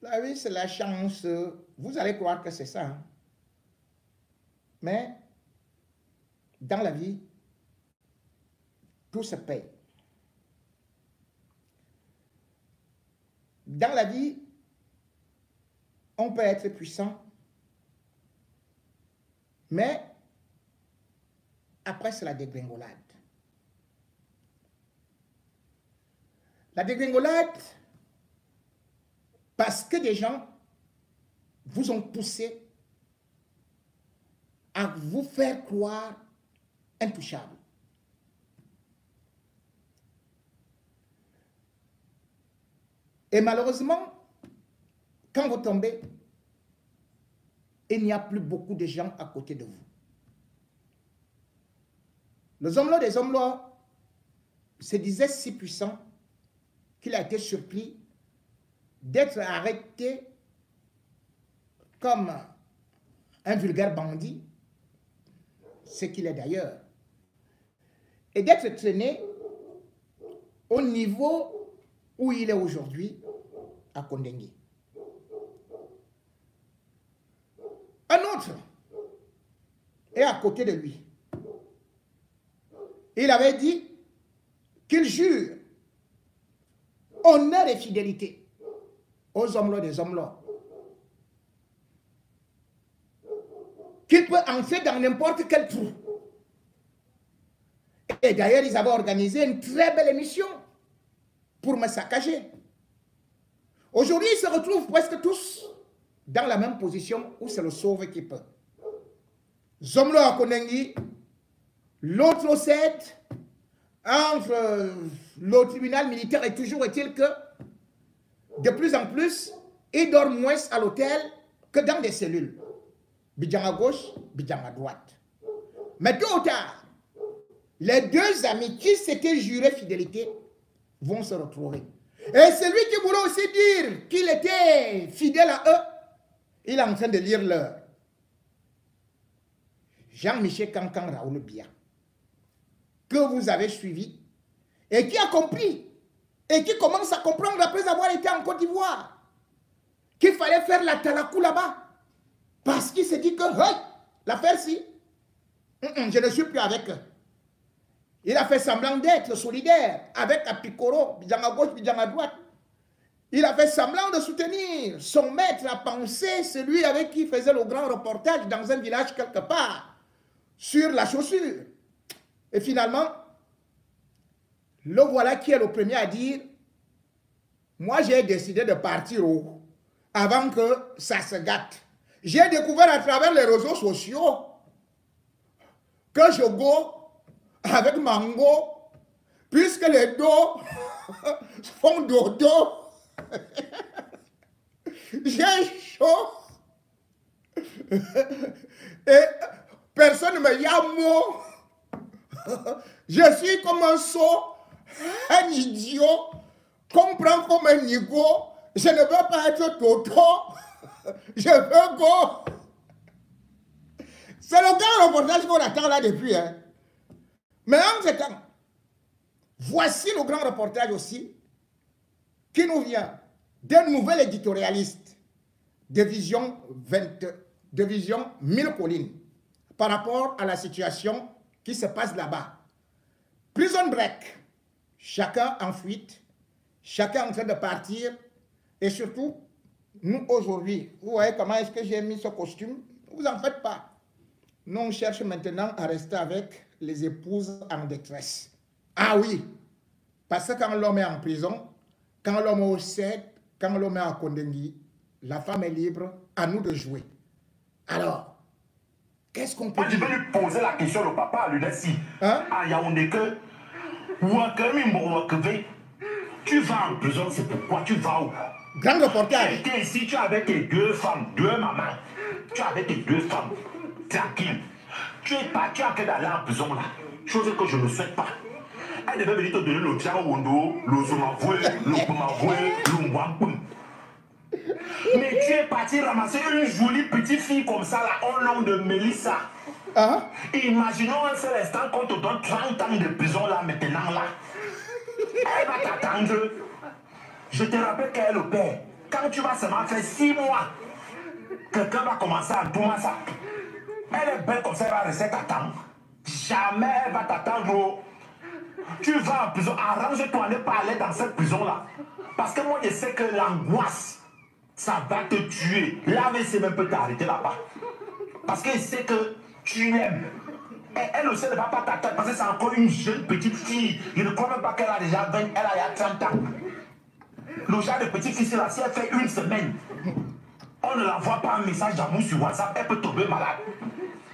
La vie, c'est la chance. Vous allez croire que c'est ça. Hein? Mais dans la vie, tout se paye. Dans la vie, on peut être puissant, mais après, c'est la dégringolade. La dégringolade, parce que des gens vous ont poussé à vous faire croire intouchable. Et malheureusement, quand vous tombez, il n'y a plus beaucoup de gens à côté de vous. Le Zomlo des Zomlo se disait si puissant qu'il a été surpris d'être arrêté comme un vulgaire bandit, ce qu'il est d'ailleurs, et d'être traîné au niveau où il est aujourd'hui à Kondengi. Un autre est à côté de lui. Il avait dit qu'il jure honneur et fidélité aux hommes des hommes, qu'il peut entrer dans n'importe quel trou. Et d'ailleurs, ils avaient organisé une très belle émission pour me saccager. Aujourd'hui, ils se retrouvent presque tous dans la même position où c'est le sauve qui peut. Zomlo à Kondengi, l'autre au 7, entre le tribunal militaire, et toujours est-il que de plus en plus, ils dorment moins à l'hôtel que dans des cellules. Bidjan à gauche, Bidjan à droite. Mais tôt ou tard, les deux amis qui s'étaient jurés fidélité vont se retrouver. Et celui qui voulait aussi dire qu'il était fidèle à eux, il est en train de lire leur. Jean-Michel Kankan Raoul Bia, que vous avez suivi, et qui a compris, et qui commence à comprendre après avoir été en Côte d'Ivoire, qu'il fallait faire la talakou là-bas, parce qu'il s'est dit que, hey, l'affaire-ci, je ne suis plus avec eux. Il a fait semblant d'être solidaire avec Apikoro, Bidjan à gauche, Bidjan à droite. Il a fait semblant de soutenir son maître à penser, celui avec qui il faisait le grand reportage dans un village quelque part, sur la chaussure. Et finalement, le voilà qui est le premier à dire, moi j'ai décidé de partir avant que ça se gâte. J'ai découvert à travers les réseaux sociaux que je go avec Mango, puisque les dos font dodo. J'ai chaud. Et personne ne me yamo. Je suis comme un sot, un idiot, qu'on prend comme un nigo. Je ne veux pas être toto. Je veux go. C'est le grand reportage qu'on attend là depuis. Hein. Mais en ce temps, voici le grand reportage aussi qui nous vient d'un nouvel éditorialiste de Vision 1000 collines par rapport à la situation qui se passe là-bas. Prison break, chacun en fuite, chacun en train de partir, et surtout, nous aujourd'hui, vous voyez comment est-ce que j'ai mis ce costume? Vous en faites pas. Nous, on cherche maintenant à rester avec les épouses en détresse. Ah oui, parce que quand l'homme est en prison, quand l'homme est au CED, quand l'homme est à Kondengi, la femme est libre, à nous de jouer. Alors, qu'est-ce qu'on peut dire? Je vais lui poser la question au papa, lui dire si, à Yaoundé que, tu vas en prison, c'est pourquoi tu vas où? Grand reportage. Tu étais ici, tu es avec tes deux femmes, deux mamans. Tu es avec tes deux femmes, tranquille. Tu es parti en train d'aller en prison là, chose que je ne souhaite pas. Elle devait venir te donner le Tiaondo, le Zomavoué, le Pomavoué, le Mwampum. Mais tu es parti ramasser une jolie petite fille comme ça là, au nom de Mélissa. Imaginons un seul instant qu'on te donne 30 ans de prison là maintenant là. Elle va t'attendre. Je te rappelle qu'elle est le père. Quand tu vas seulement faire 6 mois, quelqu'un va commencer à tout ça. Elle est belle comme ça, elle va rester t'attendre. Jamais elle va t'attendre. Tu vas en prison, arrange-toi, ne pas aller dans cette prison-là. Parce que moi, je sais que l'angoisse, ça va te tuer. L'AVC même peut t'arrêter là-bas. Parce qu'elle sait que tu l'aimes. Et elle aussi ne va pas t'attendre parce que c'est encore une jeune petite fille. Je ne crois même pas qu'elle a déjà 20, elle a 30 ans. Le genre de petite fille, là, si elle fait une semaine, on ne l'envoie pas un message d'amour sur WhatsApp, elle peut tomber malade.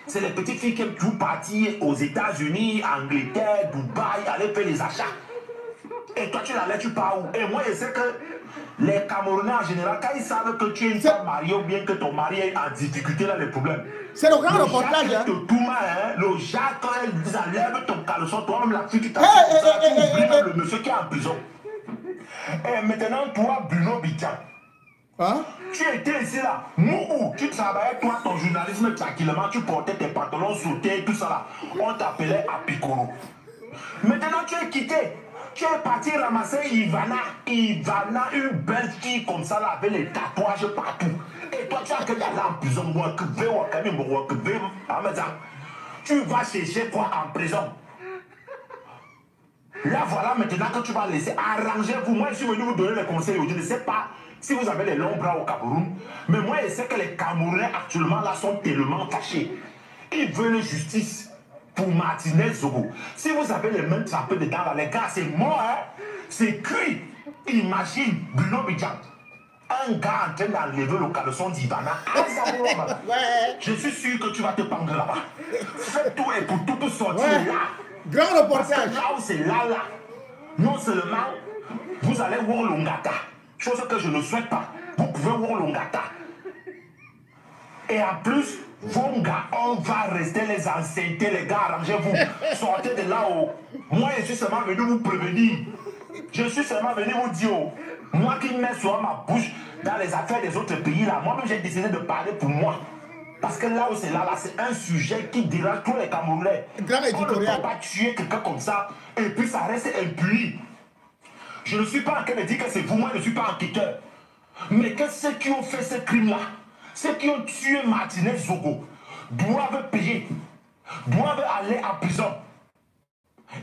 C'est les petites filles qui aiment tout partir aux États-Unis, Angleterre, Dubaï, aller faire les achats. Et toi, tu la laisses, tu pars où? Et moi, je sais que les Camerounais en général, quand ils savent que tu es une femme mariée ou bien que ton mari est en difficulté dans les problèmes. C'est le grand reportage. Hein? Le Jacques, quand elle dit enlève ton caleçon, toi-même la fille qui t'a tu oublies le monsieur qui est en prison. Et maintenant, toi, Bruno Bidjan. Hein? Tu étais ici là, Mourou, tu travaillais toi ton journalisme tranquillement, tu portais tes pantalons sautés, tout ça là. On t'appelait Apicoro. Maintenant tu es quitté, tu es parti ramasser Ivana, une belle fille comme ça là, avec les tatouages partout. Et toi tu as que d'aller en prison, tu vas chercher quoi en prison? Là voilà maintenant que tu vas laisser, arrangez-vous. Moi je suis venu vous donner les conseils, je ne sais pas si vous avez les longs bras au Cameroun, mais moi je sais que les Camerounais actuellement là sont tellement fâchés. Ils veulent justice pour Martinez Zogo. Si vous avez les mains trempées dedans là, les gars, c'est mort, hein? C'est cuit. Imagine Bruno Bidjan, un gars en train d'enlever le caleçon d'Ivana. Je suis sûr que tu vas te pendre là-bas. Fais tout et pour tout pour sortir là. Grand reportage. Parce que là où c'est là, non seulement vous allez voir Longata, chose que je ne souhaite pas. Vous pouvez voir Longata. Et en plus, vos gars, on va rester les anciennetés, les gars, arrangez-vous. Sortez de là-haut. Moi, je suis seulement venu vous prévenir. Je suis seulement venu vous dire, moi qui mets sur ma bouche dans les affaires des autres pays, là, moi-même j'ai décidé de parler pour moi. Parce que là où c'est là, c'est un sujet qui dérange tous les Camerounais. Grand éditorial. On ne peut pas tuer quelqu'un comme ça et puis ça reste impuni. Je ne suis pas en train de dire que c'est vous, moi je ne suis pas enquêteur. Mais que ceux qui ont fait ce crime-là, ceux qui ont tué Martinez Zogo, doivent payer, doivent aller en prison.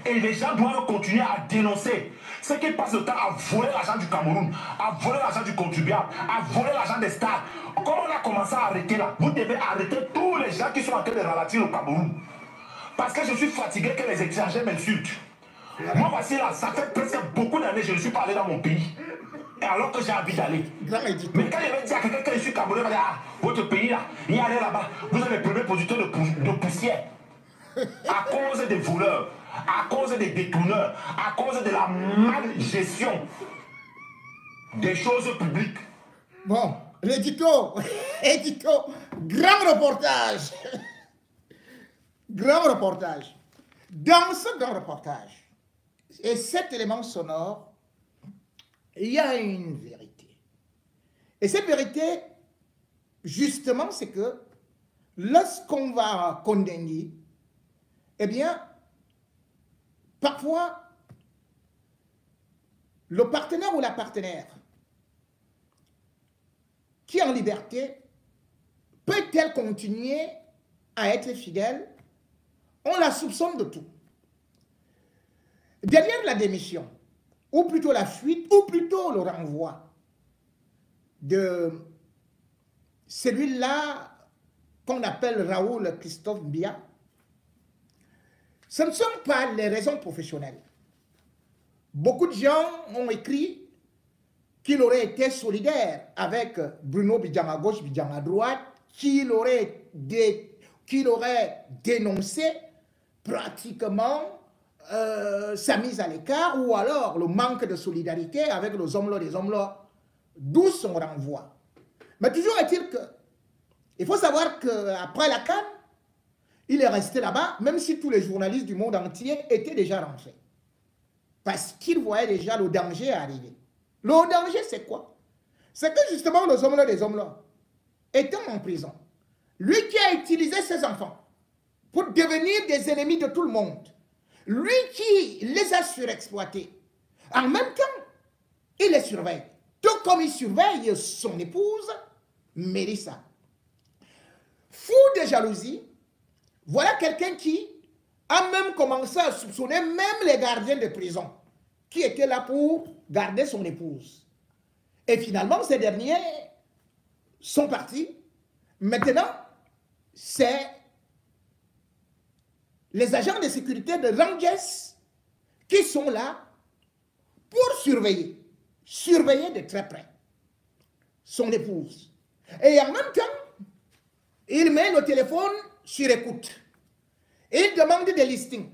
Et les gens doivent continuer à dénoncer. Ceux qui passent le temps à voler l'argent du Cameroun, à voler l'argent du contribuable, à voler l'argent des stars. Comme on a commencé à arrêter là, vous devez arrêter tous les gens qui sont en train de ralentir au Cameroun. Parce que je suis fatigué que les étrangers m'insultent. Moi voici là, ça fait presque beaucoup d'années que je ne suis pas allé dans mon pays. Et alors que j'ai envie d'aller. Mais quand je vais dire à quelqu'un que je suis Camerounais, il va dire, ah, votre pays là, il y a aller là-bas, vous êtes les premiers producteurs de poussière. À cause des voleurs, à cause des détourneurs, à cause de la mal-gestion des choses publiques. Bon, l'édito, grand reportage. Grand reportage. Dans ce grand reportage, et cet élément sonore, il y a une vérité. Et cette vérité, justement, c'est que lorsqu'on va condamner, eh bien, parfois, le partenaire ou la partenaire qui est en liberté, peut-elle continuer à être fidèle? On la soupçonne de tout. Derrière la démission, ou plutôt la fuite, ou plutôt le renvoi de celui-là qu'on appelle Raoul Christophe Biya, ce ne sont pas les raisons professionnelles. Beaucoup de gens ont écrit qu'il aurait été solidaire avec Bruno Bidjan à gauche, Bidjan à droite, qu'il aurait dénoncé pratiquement sa mise à l'écart ou alors le manque de solidarité avec les hommes-là, des hommes-là, d'où son renvoi. Mais toujours est-il que, il faut savoir qu'après la CAN, il est resté là-bas, même si tous les journalistes du monde entier étaient déjà rentrés. Parce qu'ils voyaient déjà le danger arriver. Le danger, c'est quoi? C'est que justement, les hommes-là, des hommes-là, étant en prison, lui qui a utilisé ses enfants pour devenir des ennemis de tout le monde, lui qui les a surexploités, en même temps, il les surveille. Tout comme il surveille son épouse, Mélissa. Fou de jalousie, voilà quelqu'un qui a même commencé à soupçonner même les gardiens de prison qui étaient là pour garder son épouse. Et finalement, ces derniers sont partis. Maintenant, c'est les agents de sécurité de Rangers qui sont là pour surveiller de très près son épouse. Et en même temps, il met le téléphone sur écoute. Il demande des listings.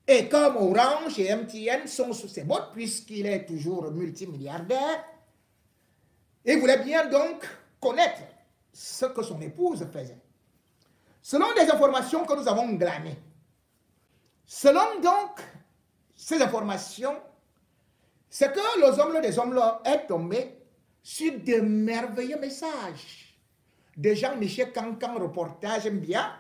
Et comme Orange et MTN sont sous ses bottes, puisqu'il est toujours multimilliardaire, il voulait bien donc connaître ce que son épouse faisait. Selon des informations que nous avons glanées, selon donc ces informations, c'est que les hommes des hommes là est tombé sur de merveilleux messages de Jean-Michel Cancan, reportage bien,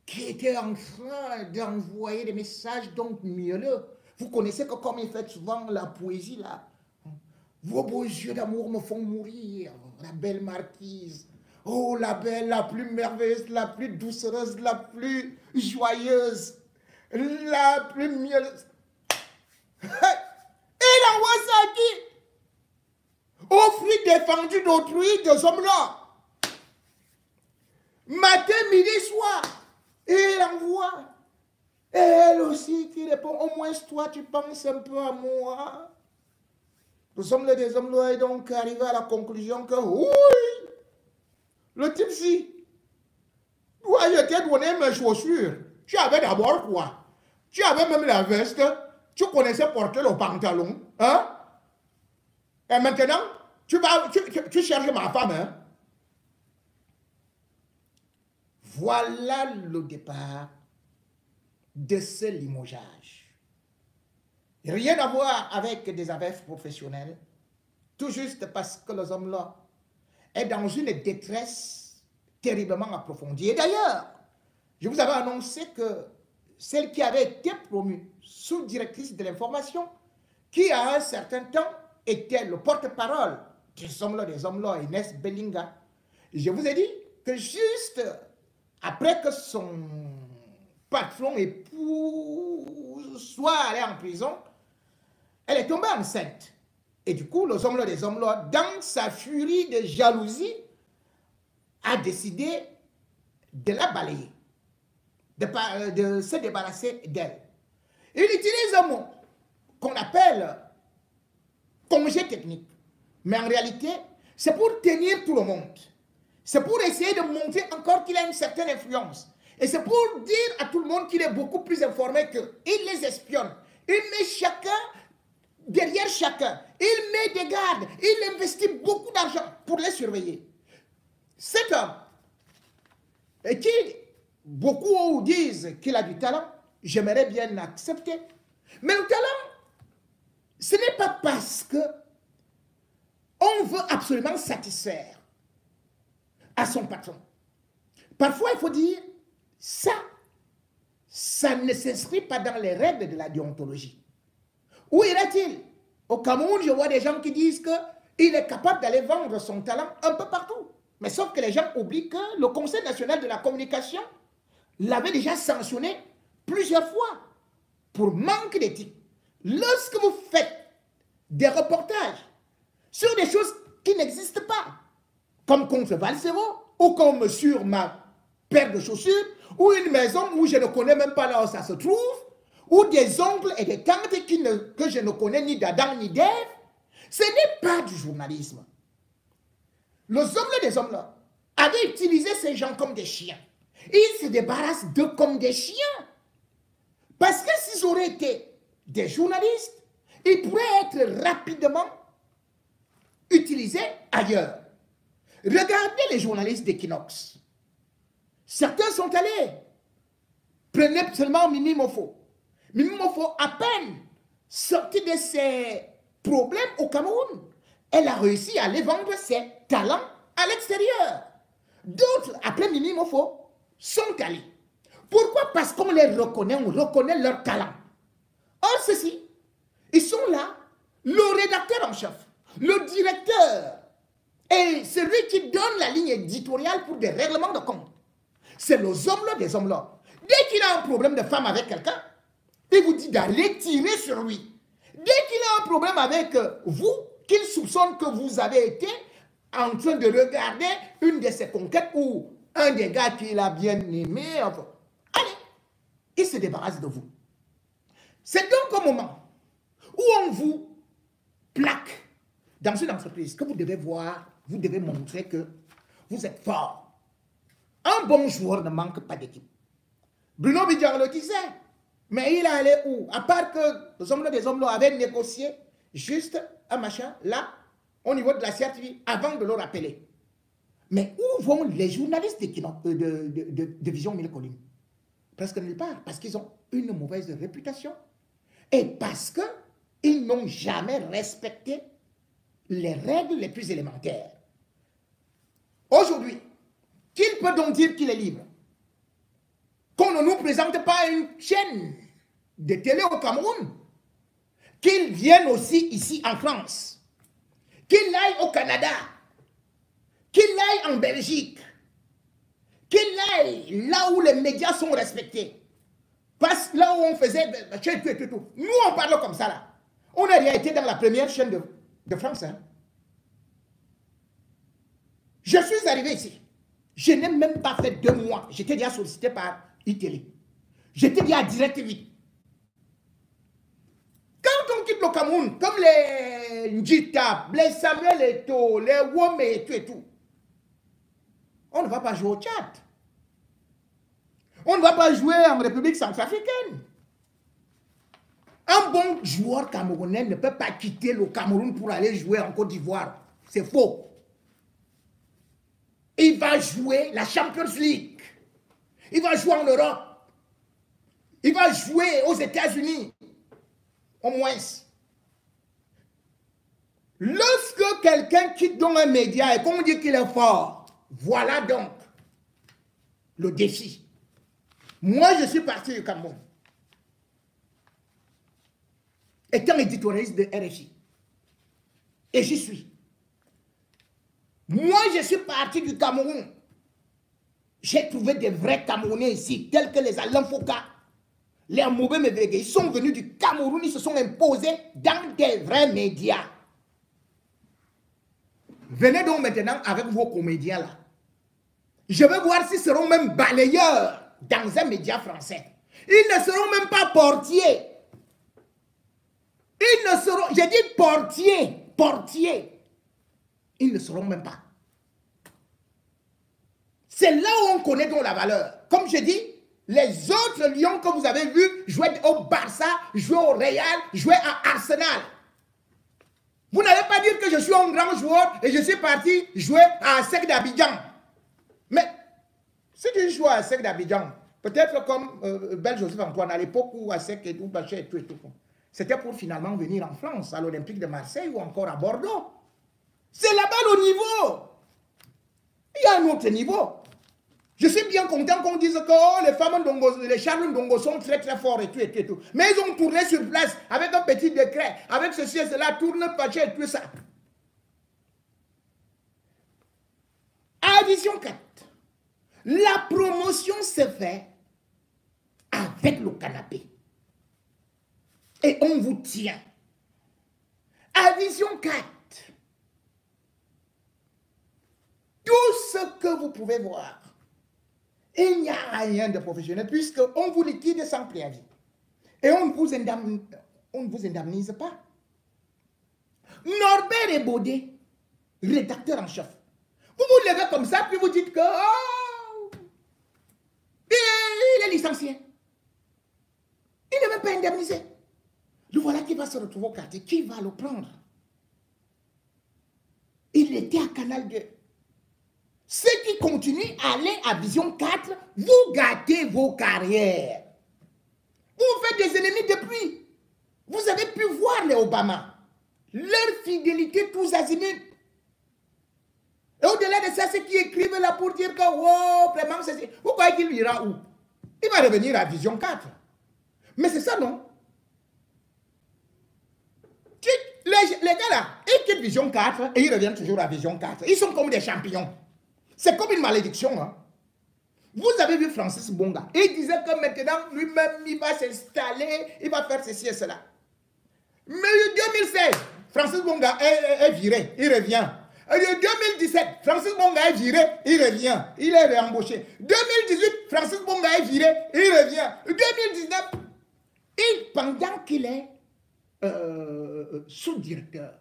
qui était en train d'envoyer des messages donc mielleux. Vous connaissez que comme il fait souvent la poésie là, vos beaux yeux d'amour me font mourir, la belle marquise. Oh, la belle, la plus merveilleuse, la plus doucereuse, la plus joyeuse, la plus mielleuse. Il envoie ça à qui? Aux fruits défendus d'autrui, de hommes-là. Matin, midi, soir. Et il envoie. Et elle aussi qui répond, au moins toi, tu penses un peu à moi. Nous sommes des hommes-là et donc arrivé à la conclusion que oui, le type-ci, toi, je t'ai donné mes chaussures. Tu avais d'abord quoi? Tu avais même la veste. Tu connaissais porter le pantalon. Hein? Et maintenant, tu cherches ma femme. Hein? Voilà le départ de ce limogeage. Rien à voir avec des affaires professionnelles. Tout juste parce que les hommes-là est dans une détresse terriblement approfondie. Et d'ailleurs, je vous avais annoncé que celle qui avait été promue sous-directrice de l'information, qui à un certain temps était le porte-parole des hommes-là, Inès Bellinga. Je vous ai dit que juste après que son patron époux soit allé en prison, elle est tombée enceinte. Et du coup, les hommes-là, dans sa furie de jalousie, a décidé de la balayer, de se débarrasser d'elle. Il utilise un mot qu'on appelle congé technique. Mais en réalité, c'est pour tenir tout le monde. C'est pour essayer de montrer encore qu'il a une certaine influence. Et c'est pour dire à tout le monde qu'il est beaucoup plus informé qu'eux. Il les espionne. Il met chacun derrière chacun. Il met des gardes. Il investit beaucoup d'argent pour les surveiller. Cet homme, et qui, beaucoup disent qu'il a du talent, j'aimerais bien accepter. Mais le talent, ce n'est pas parce que on veut absolument satisfaire à son patron. Parfois, il faut dire, ça ne s'inscrit pas dans les règles de la déontologie. Où ira-t-il? Au Cameroun, je vois des gens qui disent qu'il est capable d'aller vendre son talent un peu partout. Mais sauf que les gens oublient que le Conseil national de la communication l'avait déjà sanctionné plusieurs fois pour manque d'éthique. Lorsque vous faites des reportages sur des choses qui n'existent pas, comme contre Valsero, ou comme sur ma paire de chaussures, ou une maison où je ne connais même pas là où ça se trouve, ou des oncles et des tantes que je ne connais ni d'Adam ni d'Ève, ce n'est pas du journalisme. Les hommes des hommes là avaient utilisé ces gens comme des chiens. Ils se débarrassent d'eux comme des chiens. Parce que s'ils auraient été des journalistes, ils pourraient être rapidement utilisés ailleurs. Regardez les journalistes d'Equinox. Certains sont allés. Prenez seulement Mimi Mofo. Mimi Mofo, à peine sortie de ses problèmes au Cameroun, elle a réussi à aller vendre ses talents à l'extérieur. D'autres, après Mimi Mofo, sont allés. Pourquoi? Parce qu'on les reconnaît, on reconnaît leur talent. Or, ceci, ils sont là, le rédacteur en chef, le directeur et celui qui donne la ligne éditoriale pour des règlements de compte. C'est les hommes-là des hommes-là. Dès qu'il a un problème de femme avec quelqu'un, il vous dit d'aller tirer sur lui. Dès qu'il a un problème avec vous, qu'il soupçonne que vous avez été en train de regarder une de ses conquêtes ou un des gars qu'il a bien aimé, enfin, allez, il se débarrasse de vous. C'est donc un moment où on vous plaque dans une entreprise que vous devez voir, vous devez montrer que vous êtes fort. Un bon joueur ne manque pas d'équipe. Bruno Bidjan le disait, mais il est allé où? À part que les hommes des hommes avaient négocié juste un machin là, au niveau de la CRTV, avant de le rappeler. Mais où vont les journalistes de Vision Mille Collines? Presque nulle part, parce qu'ils ont une mauvaise réputation. Et parce qu'ils n'ont jamais respecté les règles les plus élémentaires. Aujourd'hui, qui peut donc dire qu'il est libre? Qu'on ne nous présente pas une chaîne de télé au Cameroun, qu'il vienne aussi ici en France, qu'il aille au Canada, qu'il aille en Belgique, qu'il aille là où les médias sont respectés. Parce que là où on faisait tout. Nous, on parle comme ça là. On a déjà été dans la première chaîne de France. Hein. Je suis arrivé ici. Je n'ai même pas fait 2 mois. J'étais déjà sollicité par iTélé. J'étais déjà à Direct 8. Quand on quitte le Cameroun, comme les Njita, les Samuel Eto'o, les Wome et tout, on ne va pas jouer au Tchad. On ne va pas jouer en République centrafricaine. Un bon joueur camerounais ne peut pas quitter le Cameroun pour aller jouer en Côte d'Ivoire. C'est faux. Il va jouer la Champions League. Il va jouer en Europe. Il va jouer aux États-Unis. Au moins. Lorsque quelqu'un quitte donc un média et qu'on dit qu'il est fort, voilà donc le défi. Moi, je suis parti du Cameroun. Étant éditorialiste de RFI. Et j'y suis. Moi, je suis parti du Cameroun. J'ai trouvé des vrais Camerounais ici, tels que les Alain Foucault, les Moubé Mebege. Ils sont venus du Cameroun, ils se sont imposés dans des vrais médias. Venez donc maintenant avec vos comédiens là. Je veux voir s'ils seront même balayeurs dans un média français. Ils ne seront même pas portiers. Ils ne seront, j'ai dit portiers. Ils ne seront même pas. C'est là où on connaît donc la valeur. Comme je dis, les autres lions que vous avez vus jouer au Barça, jouer au Real, jouer à Arsenal. Vous n'allez pas dire que je suis un grand joueur et je suis parti jouer à ASEC d'Abidjan. Mais si tu joues à ASEC d'Abidjan, peut-être comme Bel Joseph Antoine à l'époque où ASEC et tout, Bachet et tout, c'était pour finalement venir en France, à l'Olympique de Marseille ou encore à Bordeaux. C'est là-bas le niveau. Il y a un autre niveau. Je suis bien content qu'on dise que oh, les femmes Ndongo, les Charles Ndongo sont très très forts et tout. Mais ils ont tourné sur place avec un petit décret, avec ceci et cela, tourne, patché et tout ça. À Vision 4, la promotion se fait avec le canapé. Et on vous tient. À Vision 4, tout ce que vous pouvez voir, il n'y a rien de professionnel puisqu'on vous liquide sans préavis. Et on ne vous indemnise pas. Norbert Ebodé, rédacteur en chef. Vous vous levez comme ça, puis vous dites que oh, il est licencié. Il n'est même pas indemnisé. Le voilà qui va se retrouver au quartier. Qui va le prendre? Il était à Canal 2. Ceux qui continuent à aller à Vision 4, vous gâtez vos carrières. Vous faites des ennemis depuis. Vous avez pu voir les Obama. Leur fidélité tous azimuts. Et au-delà de ça, ceux qui écrivent là pour dire que oh, vraiment, c'est... Vous croyez qu'il ira où? Il va revenir à Vision 4. Mais c'est ça, non? Les gars là, ils quittent Vision 4 et ils reviennent toujours à Vision 4. Ils sont comme des champignons. C'est comme une malédiction. Hein. Vous avez vu Francis Bonga. Il disait que maintenant, lui-même, il va s'installer, il va faire ceci et cela. Mais en 2016, Francis Bonga est viré, il revient. En 2017, Francis Bonga est viré, il revient, il est réembauché. 2018, Francis Bonga est viré, il revient. 2019, pendant qu'il est sous-directeur,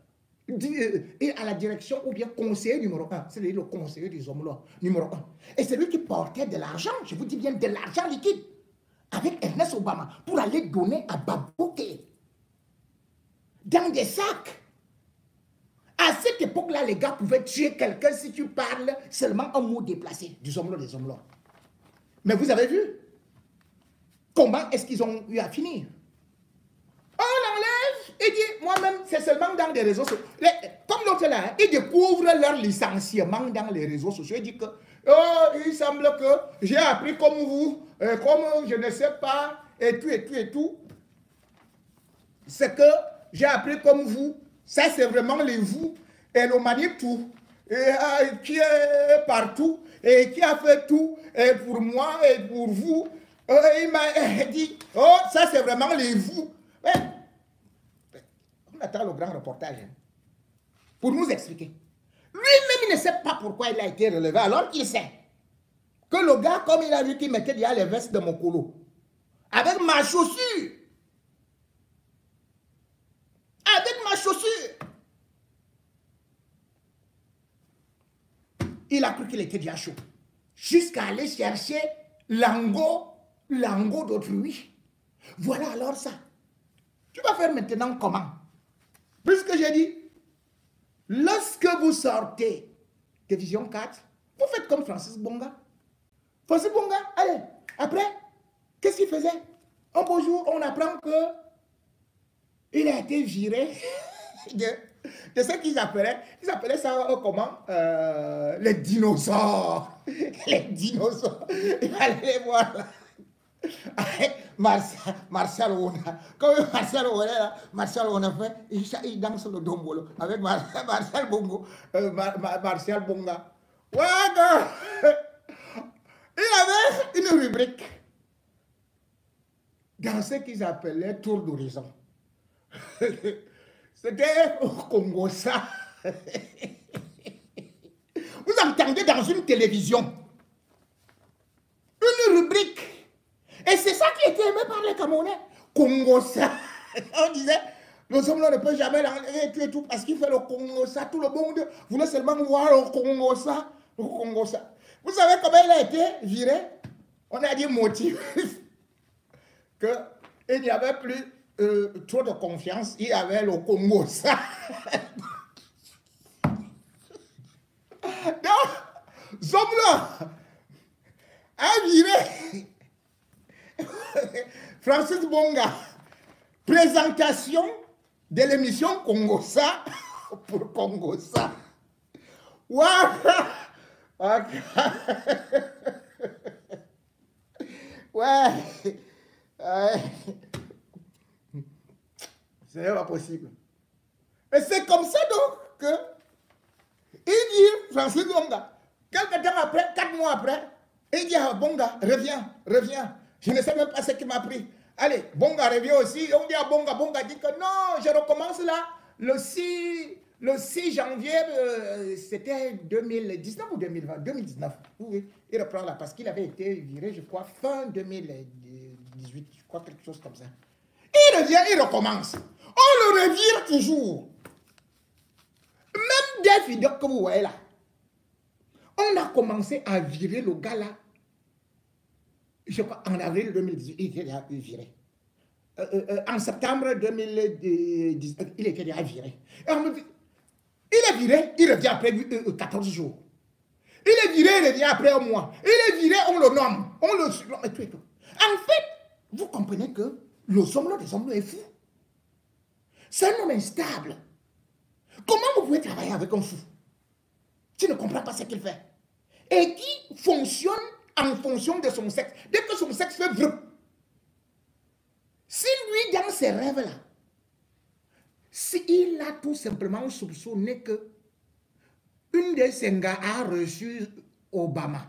et à la direction ou bien conseiller numéro 1, c'est le conseiller des hommes là, numéro 1. Et c'est lui qui portait de l'argent, je vous dis bien de l'argent liquide, avec Ernest Obama, pour aller donner à Babouké, dans des sacs. À cette époque-là, les gars pouvaient tuer quelqu'un si tu parles seulement un mot déplacé, du hommes là, des hommes là. Mais vous avez vu comment est-ce qu'ils ont eu à finir? On l'enlève, il dit, moi-même, c'est seulement dans des réseaux sociaux. Comme l'autre là, hein, ils découvrent leur licenciement dans les réseaux sociaux. Il dit que, oh, il semble que j'ai appris comme vous, comme je ne sais pas, et tout, et tout, et tout. C'est que j'ai appris comme vous. Ça, c'est vraiment les vous. Et le Manitou, qui est partout, et qui a fait tout, et pour moi, et pour vous. Il m'a dit, oh, ça, c'est vraiment les vous. On attend le grand reportage pour nous expliquer. Lui-même, il ne sait pas pourquoi il a été relevé, alors qu'il sait que le gars, comme il a vu qu'il mettait déjà les vestes de mon colo, avec ma chaussure, il a cru qu'il était déjà chaud, jusqu'à aller chercher l'angot d'autrui. Voilà alors ça. Tu vas faire maintenant comment? Puisque j'ai dit, lorsque vous sortez de Vision 4, vous faites comme Francis Bonga. Francis Bonga, allez, après, qu'est-ce qu'il faisait? Un beau jour, on apprend que il a été viré de ce qu'ils appelaient ça comment? Les dinosaures. Les dinosaures. Il allait les voir là. Martial Wona. Comme Martial Wona fait, il danse le dombolo avec Martial Bongo, Martial Bonga. Ouais, il avait une rubrique dans ce qu'ils appelaient Tour d'horizon. C'était au Congo ça. Vous entendez dans une télévision une rubrique. Et c'est ça qui était aimé par les Camerounais. Congo ça. On disait, nos hommes ne peuvent jamais l'enlever et tout parce qu'il fait le Congo ça. Tout le monde voulait seulement voir le Congo ça. Le Congo ça. Vous savez comment il a été viré? On a dit motif. Qu'il n'y avait plus trop de confiance. Il y avait le Congo ça. Donc, Zomlo a viré Francis Bonga. Présentation de l'émission Congo ça pour Congo ça. Waouh! Ouais. C'est pas possible. Et c'est comme ça donc que il dit Francis Bonga. Quelques temps après, 4 mois après, il dit à Bonga, reviens. Je ne sais même pas ce qui m'a pris. Allez, Bonga revient aussi. On dit à Bonga, Bonga dit que non, je recommence là. Le 6 janvier, c'était 2019 ou 2020? 2019. Oui, il reprend là parce qu'il avait été viré, je crois, fin 2018, je crois, quelque chose comme ça. Il revient, il recommence. On le revire toujours. Même des vidéos que vous voyez là, on a commencé à virer le gars là. Je crois en avril 2018, il était déjà viré. En septembre 2019, il était déjà viré. Et on me dit, il est viré, il revient après 14 jours. Il est viré, il revient après un mois. Il est viré, on le nomme. On le surnomme et tout et tout. En fait, vous comprenez que le Zomlo des Zomlo est fou. C'est un homme instable. Comment vous pouvez travailler avec un fou? Tu ne comprends pas ce qu'il fait. Et qui fonctionne en fonction de son sexe. Dès que son sexe fait vrp, si lui, dans ses rêves-là, s'il a tout simplement soupçonné que une de ses gars a reçu Obama,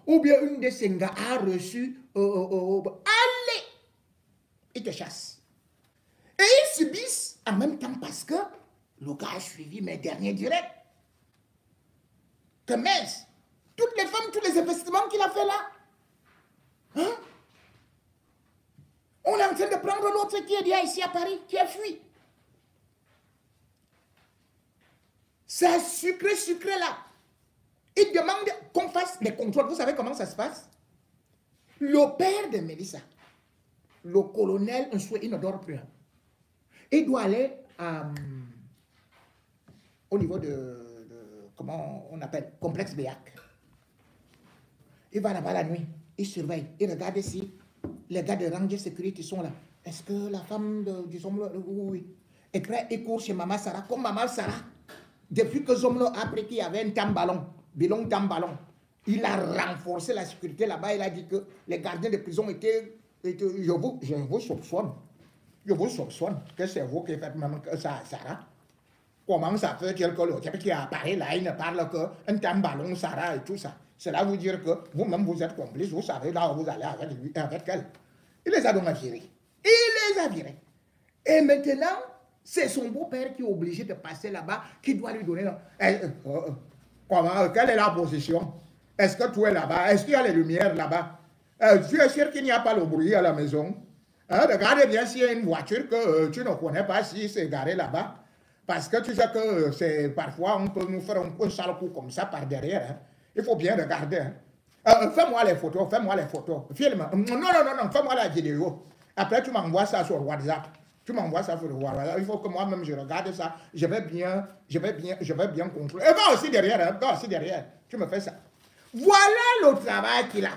ou bien une de ses gars a reçu allez, ils te chassent. Et ils subissent en même temps parce que le gars a suivi mes derniers directs. Que mince, toutes les femmes, tous les investissements qu'il a fait là, hein? On est en train de prendre l'autre qui est déjà ici à Paris, qui a fui. C'est sucré, sucré là. Il demande qu'on fasse des contrôles. Vous savez comment ça se passe? Le père de Mélissa, le colonel, il ne dort plus. Il doit aller au niveau de comment on appelle, complexe Béac. Il va là-bas la nuit, il surveille, il regarde si les gars de Ranger Security sont là. Est-ce que la femme du Zomlo, oui. Et puis il court chez Maman Sarah, comme Maman Sarah, depuis que Zomlo a appris qu'il y avait un tamballon, il a renforcé la sécurité là-bas. Il a dit que les gardiens de prison étaient je vous soupçonne. Je vous soupçonne que c'est vous qui faites même ça, Sarah. Comment ça fait que le type qui apparaît là, il ne parle qu'un tamballon, Sarah et tout ça. Cela veut dire que vous-même vous êtes complice, vous savez là où vous allez avec elle. Il les a donc virés. Il les a virés. Et maintenant, c'est son beau-père qui est obligé de passer là-bas, qui doit lui donner... Comment, quelle est la position? Est-ce que tout est là-bas? Est-ce qu'il y a les lumières là-bas? Tu es sûr qu'il n'y a pas le bruit à la maison? Regardez bien s'il y a une voiture que tu ne connais pas, si c'est garé là-bas. Parce que tu sais que c'est parfois on peut nous faire un sale coup comme ça par derrière. Hein. Il faut bien regarder. Hein. Fais-moi les photos, filme. Non, fais-moi la vidéo. Après, tu m'envoies ça sur WhatsApp. Il faut que moi-même je regarde ça. Je vais bien contrôler. Et va aussi derrière, Tu me fais ça. Voilà le travail qu'il a.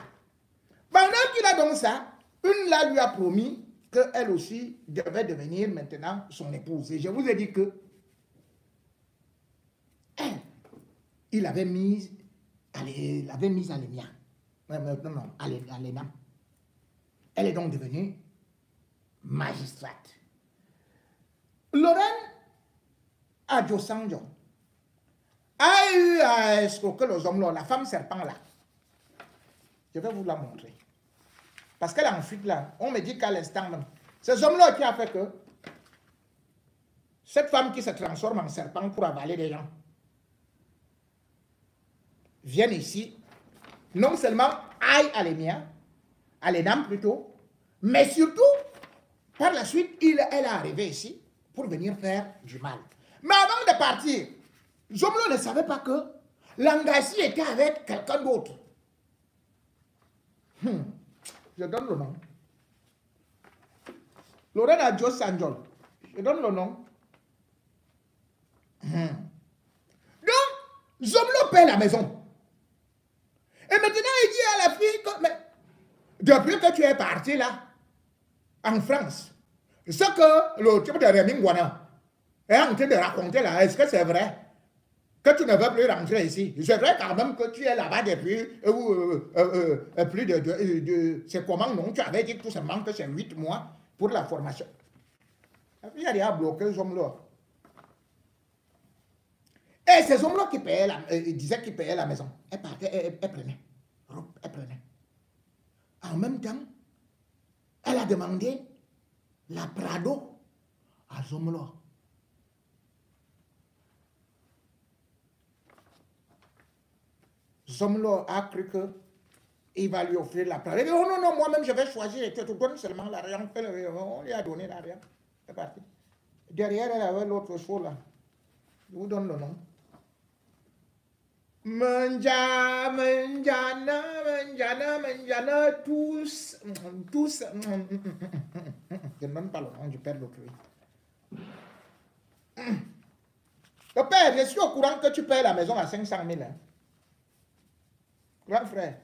Pendant qu'il a donc ça, une là lui a promis qu'elle aussi devait devenir maintenant son épouse. Et je vous ai dit que elle, il avait mis à l'ENIA. Non, à l'ENAM. Elle est donc devenue magistrate. Lorraine Adjosanjo a eu à escroquer les hommes là, la femme serpent là. Je vais vous la montrer. Parce qu'elle est en fuite là. On me dit qu'à l'instant même, ces hommes-là qui a fait que cette femme qui se transforme en serpent pour avaler des gens viennent ici, non seulement aille à l'ENIA, à l'ENAM plutôt, mais surtout, par la suite, elle est arrivée ici pour venir faire du mal. Mais avant de partir, Zomlo ne savait pas que Langassi était avec quelqu'un d'autre. Je donne le nom. Lorena Adjo Sanjol. Je donne le nom. Donc, Zomlo paie la maison. Et maintenant, il dit à la fille que, mais, depuis que tu es parti là, en France, ce que le type de Rémi Ngwana est en train de raconter là, est-ce que c'est vrai que tu ne veux plus rentrer ici? C'est vrai quand même que tu es là-bas depuis plus de c'est comment non? Tu avais dit tout simplement que c'est 8 mois pour la formation. Il y a rien à bloquer les hommes-là. Et ces hommes-là qui payaient disaient qu'ils payaient la maison. Elle partait, elle prenait. En même temps, elle a demandé la Prado à Zomlo. Zomlo a cru qu'il va lui offrir la Prado. Il dit, oh non, moi-même je vais choisir. Je te donne seulement l'argent. On lui a donné l'argent. C'est parti. Derrière, elle avait l'autre chose là. Je vous donne le nom. Manjana, tous. Je ne donne pas le nom, je perds l'autre. Le père, je suis au courant que tu payes la maison à 500 000. Hein. Grand frère.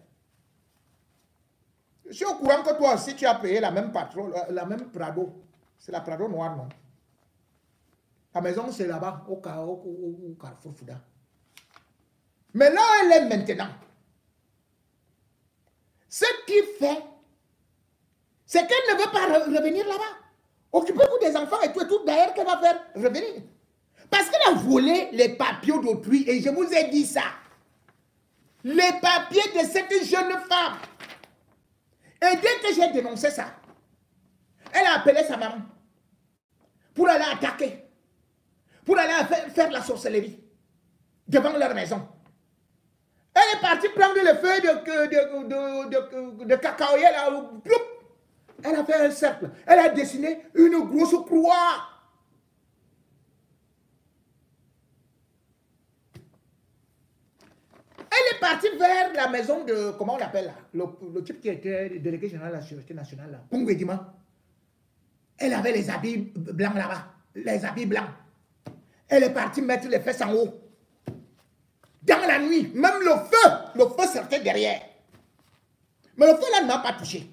Je suis au courant que toi aussi tu as payé la même patron, la même Prado. C'est la Prado noire, non? La maison, c'est là-bas, au Carrefour Fouda. Mais là, elle est maintenant. Ce qui fait, c'est qu'elle ne veut pas revenir là-bas. Occupez-vous des enfants et tout. D'ailleurs, qu'elle va faire revenir. Parce qu'elle a volé les papiers d'autrui. Et je vous ai dit ça. Les papiers de cette jeune femme. Et dès que j'ai dénoncé ça, elle a appelé sa maman pour aller attaquer, pour aller faire la sorcellerie devant leur maison. Elle est partie prendre le feuille de cacaoyer là. Elle a fait un cercle. Elle a dessiné une grosse croix. Elle est partie vers la maison de, comment on l'appelle là, le type qui était délégué général de la Sûreté nationale là, Pongwedima. Elle avait les habits blancs là-bas, les habits blancs. Elle est partie mettre les fesses en haut. Dans la nuit, même le feu sortait derrière. Mais le feu là ne m'a pas touché.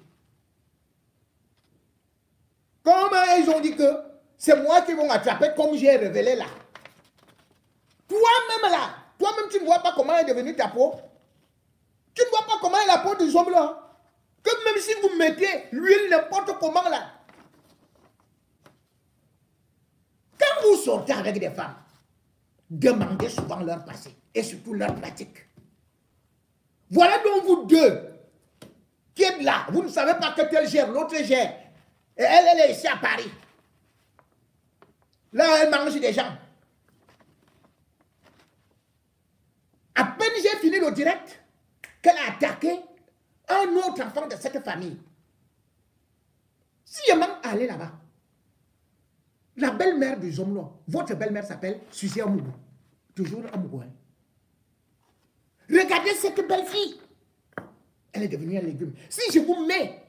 Comme ils ont dit que c'est moi qui vont attraper comme j'ai révélé là. Toi-même là, toi-même tu ne vois pas comment est devenue ta peau. Tu ne vois pas comment est la peau du homme là. Que même si vous mettez l'huile n'importe comment là. Quand vous sortez avec des femmes, demandez souvent leur passé et surtout leur pratique. Voilà donc vous deux qui êtes là. Vous ne savez pas que tel gère, l'autre gère. Et elle est ici à Paris. Là, elle mange des gens. À peine j'ai fini le direct, qu'elle a attaqué un autre enfant de cette famille. Si je m'en allais là-bas, la belle-mère du Zomlo, votre belle-mère s'appelle Suzy Amougou. Toujours Amougou. Hein? Regardez cette belle fille. Elle est devenue un légume. Si je vous mets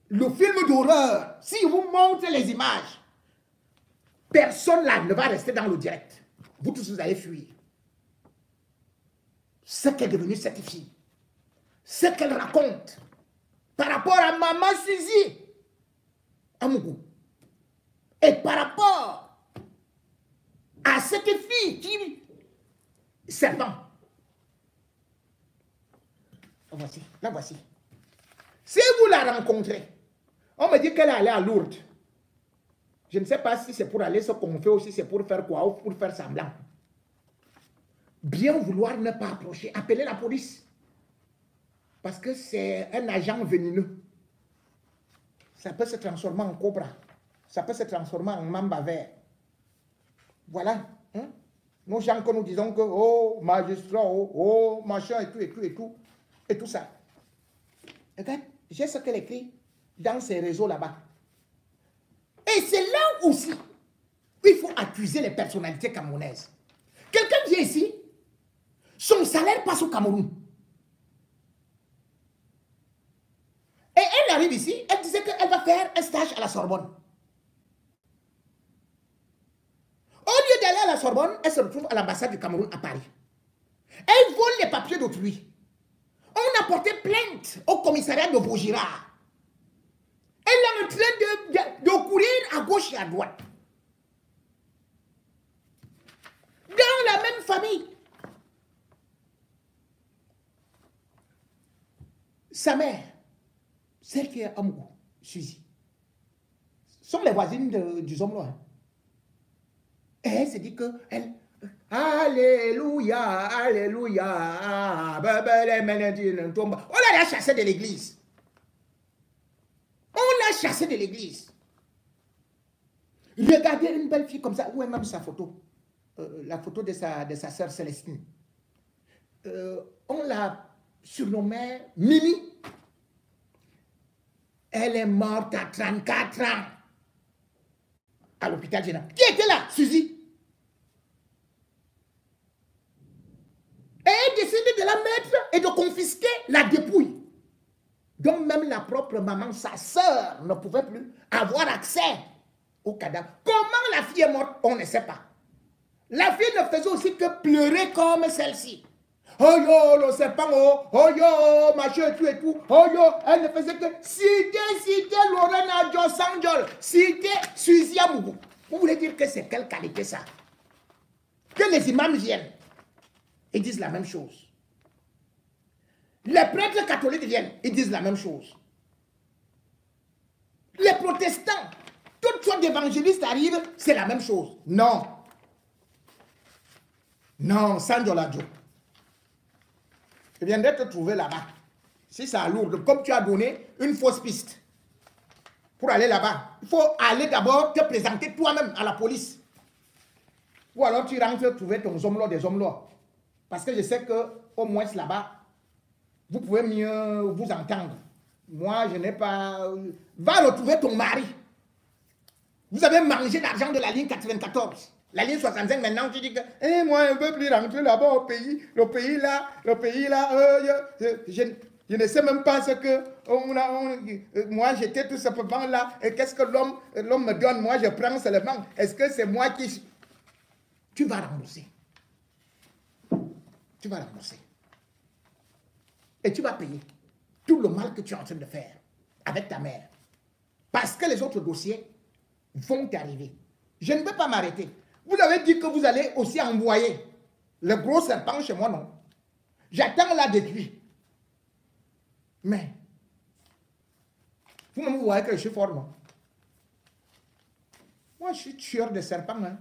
le film d'horreur, si je vous montre les images, personne là ne va rester dans le direct. Vous tous, vous allez fuir. Ce qu'est devenue cette fille, ce qu'elle raconte par rapport à maman Suzy Amougou et par rapport à cette fille qui serpent. Voici, la voici. Si vous la rencontrez, on me dit qu'elle est allée à Lourdes. Je ne sais pas si c'est pour aller se confier ou si c'est pour faire quoi ou pour faire semblant. Bien vouloir ne pas approcher, appelez la police. Parce que c'est un agent venimeux. Ça peut se transformer en cobra. Ça peut se transformer en mamba vert. Voilà. Hein? Nos gens que nous disons que, oh, magistrat, oh, machin, et tout ça. Regarde, j'ai ce qu'elle écrit dans ces réseaux là-bas. Et c'est là aussi où il faut accuser les personnalités camerounaises. Quelqu'un vient ici, son salaire passe au Cameroun. Et elle arrive ici, elle disait qu'elle va faire un stage à la Sorbonne. Au lieu d'aller à la Sorbonne, elle se retrouve à l'ambassade du Cameroun à Paris. Elle vole les papiers d'autrui. On a porté plainte au commissariat de Vaugirard. Elle est en train de courir à gauche et à droite. Dans la même famille. Sa mère, celle qui est Amougou, Suzy, sont les voisines du Zomlo. Hein. Et elle se dit que elle, alléluia, alléluia, on l'a chassé de l'église. On l'a chassé de l'église. Regardez une belle fille comme ça, où est même sa photo, la photo de sa sœur Célestine. On l'a surnommée Mimi. Elle est morte à 34 ans à l'hôpital général. Qui était là? Suzy. Et elle décide de la mettre et de confisquer la dépouille. Donc même la propre maman, sa sœur, ne pouvait plus avoir accès au cadavre. Comment la fille est morte? On ne sait pas. La fille ne faisait aussi que pleurer comme celle-ci. Oh yo, le serpent, oh yo, machin et tout, oh yo, elle ne faisait que citer Lorena Josanjol, citer Suzy Amougou. Vous voulez dire que c'est quelle qualité ça? Que les imams viennent et disent la même chose. Les prêtres catholiques viennent et disent la même chose. Les protestants Toutes sortes d'évangélistes arrivent, c'est la même chose. Non. Non, Sanjoladio. Je viendrai te trouver là-bas. Si c'est à Lourdes, comme tu as donné une fausse piste pour aller là-bas, il faut aller d'abord te présenter toi-même à la police. Ou alors tu rentres trouver ton homme là, des hommes là. Parce que je sais qu'au moins là-bas, vous pouvez mieux vous entendre. Moi, je n'ai pas... Va retrouver ton mari. Vous avez mangé l'argent de la ligne 94. La ligne 65, maintenant, tu dis que moi, je ne veux plus rentrer là-bas au pays. Le pays là, je ne sais même pas ce que... moi, j'étais tout simplement là. Et qu'est-ce que l'homme me donne? Moi, je prends seulement. Est-ce que c'est moi qui... Tu vas rembourser. Tu vas rembourser. Et tu vas payer tout le mal que tu es en train de faire avec ta mère. Parce que les autres dossiers vont t'arriver. Je ne peux pas m'arrêter. Vous avez dit que vous allez aussi envoyer le gros serpent chez moi, non? J'attends là depuis. Mais, vous-même, vous voyez que je suis fort, non? Moi, je suis tueur de serpents, hein.